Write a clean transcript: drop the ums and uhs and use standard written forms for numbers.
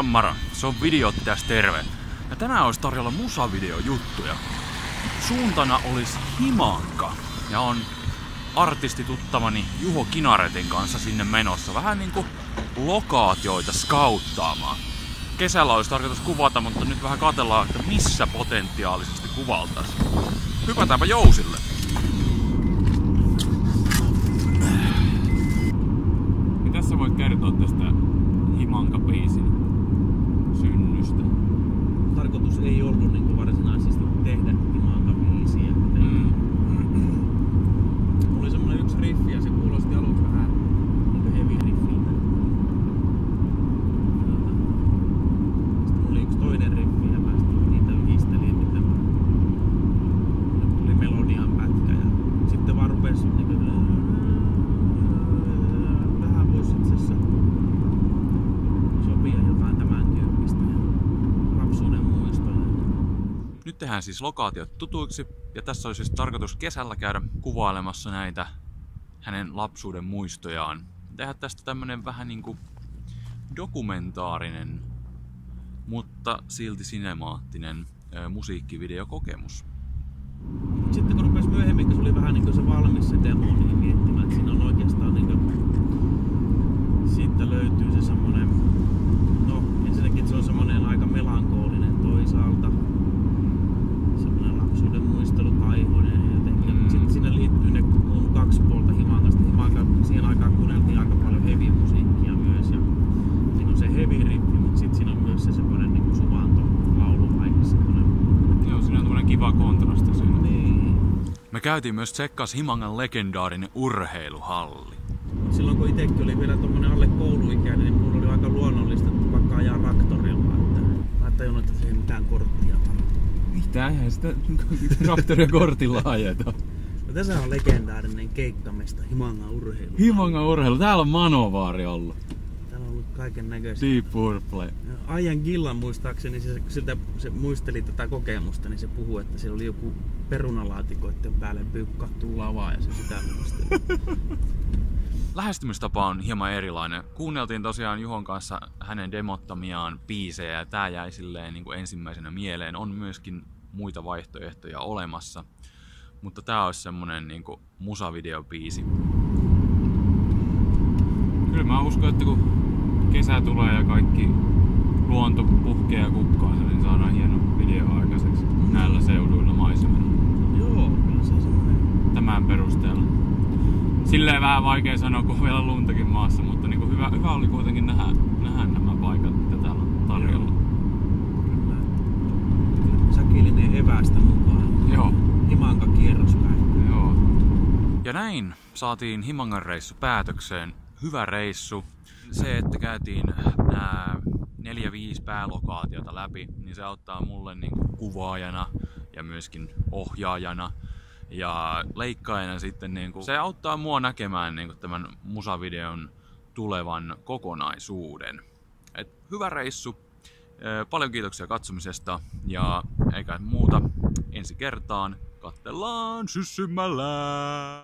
Mara, se on Videot täs terve. Ja tänään olisi tarjolla musavideojuttuja. Suuntana olisi Himanka ja on artistituttavani Juho Kinaretin kanssa sinne menossa. Vähän niinku lokaatioita skauttaamaan. Kesällä olisi tarkoitus kuvata, mutta nyt vähän katsellaan, että missä potentiaalisesti kuvaltais. Hypätäänpä jousille! Mitä sä voit kertoa tästä Himanka-biisin synnystä? Tarkoitus ei ollut niin varsinaisesti tehdä Himanka-biisiä. Oli semmonen yksi riffi ja se kuulosti aluksi vähän niin heavy riffiltä. Sitten oli yksi toinen riffi ja mä sitten niitä yhdistelin, mitä tuli melodian pätkä ja sitten vaan rupesi niin vähän voisi itse asiassa sopia jotain tämän tyyppistä ja lapsuuden muistoja. Nyt tehdään siis lokaatiot tutuiksi ja tässä olisi siis tarkoitus kesällä käydä kuvailemassa näitä hänen lapsuuden muistojaan. Tehdä tästä tämmönen vähän niinku dokumentaarinen, mutta silti sinemaattinen musiikkivideokokemus. Sitten kun rupesi myöhemmin, kun se oli vähän niin kuin se valmis se demo, niin miettimään, että siinä on oikeastaan niin kuin, siitä löytyy se semmonen, no ensinnäkin se on semmonen aika melankoolinen toisaalta, semmonen lapsuuden muistelukaihoinen jotenkin, mutta sitten siinä liittyy ne mun kaksi puolta Himankasta. Himanka, siihen aikaan kuunneltiin aika paljon heavy musiikkia myös ja siinä on se heavy riffi, mutta sitten siinä on myös se semmonen niin kuin suvanto lauluvaihe semmonen. Joo, siinä on tämmönen kiva kontrasti siinä. Niin. Me käytiin myös tsekkas Himangan legendaarinen urheiluhalli. Silloin kun itsekin oli vielä tommonen alle kouluikäinen, niin mulla oli aika luonnollista vaikka ajaa traktorilla. Mä en tajunnut, että se ei mitään korttia tarvitse. Mitä? Eihän sitä traktoria kortilla ajeta. No, tässä on legendaarinen keikkamesta Himangan urheilu. Himangan urheilu. Täällä on Manovaari ollut. Täällä on ollut kaiken näköistä. Deep Purple. Aijan Gillan muistaakseni, se muisteli tätä kokemusta, niin se puhui, että siellä oli joku perunalaatikoiden päälle pyykattu lavaa ja se sitä muisteli. Lähestymistapa on hieman erilainen. Kuunneltiin tosiaan Juhon kanssa hänen demottamiaan biisejä ja tää jäi silleen niin kuin ensimmäisenä mieleen. On myöskin muita vaihtoehtoja olemassa, mutta tää olisi semmonen niin kuin musavideobiisi. Kyllä mä uskon, että kun kesä tulee ja kaikki luonto puhkeaa kukkaansa, niin saadaan hieno video aikaiseksi näillä seuduilla maisemilla. Joo, kyllä se on semmonen. Tämän perusteella. Silleen vähän vaikea sanoa, kun on vielä luntakin maassa, mutta niin kuin hyvä oli kuitenkin nähdä nämä paikat, mitä täällä on tarjolla. Kyllä. Säkillinen evästä mukaan. Joo. Himanka kierrospäin. Joo. Ja näin saatiin Himangan reissu päätökseen. Hyvä reissu. Se, että käytiin nämä 4-5 päälokaatiota läpi, niin se auttaa mulle niin kuin kuvaajana ja myöskin ohjaajana. Ja leikkaajana sitten niinku, se auttaa mua näkemään niinku tämän musavideon tulevan kokonaisuuden. Et hyvä reissu, paljon kiitoksia katsomisesta ja eikä muuta, ensi kertaan katsellaan syssymällä!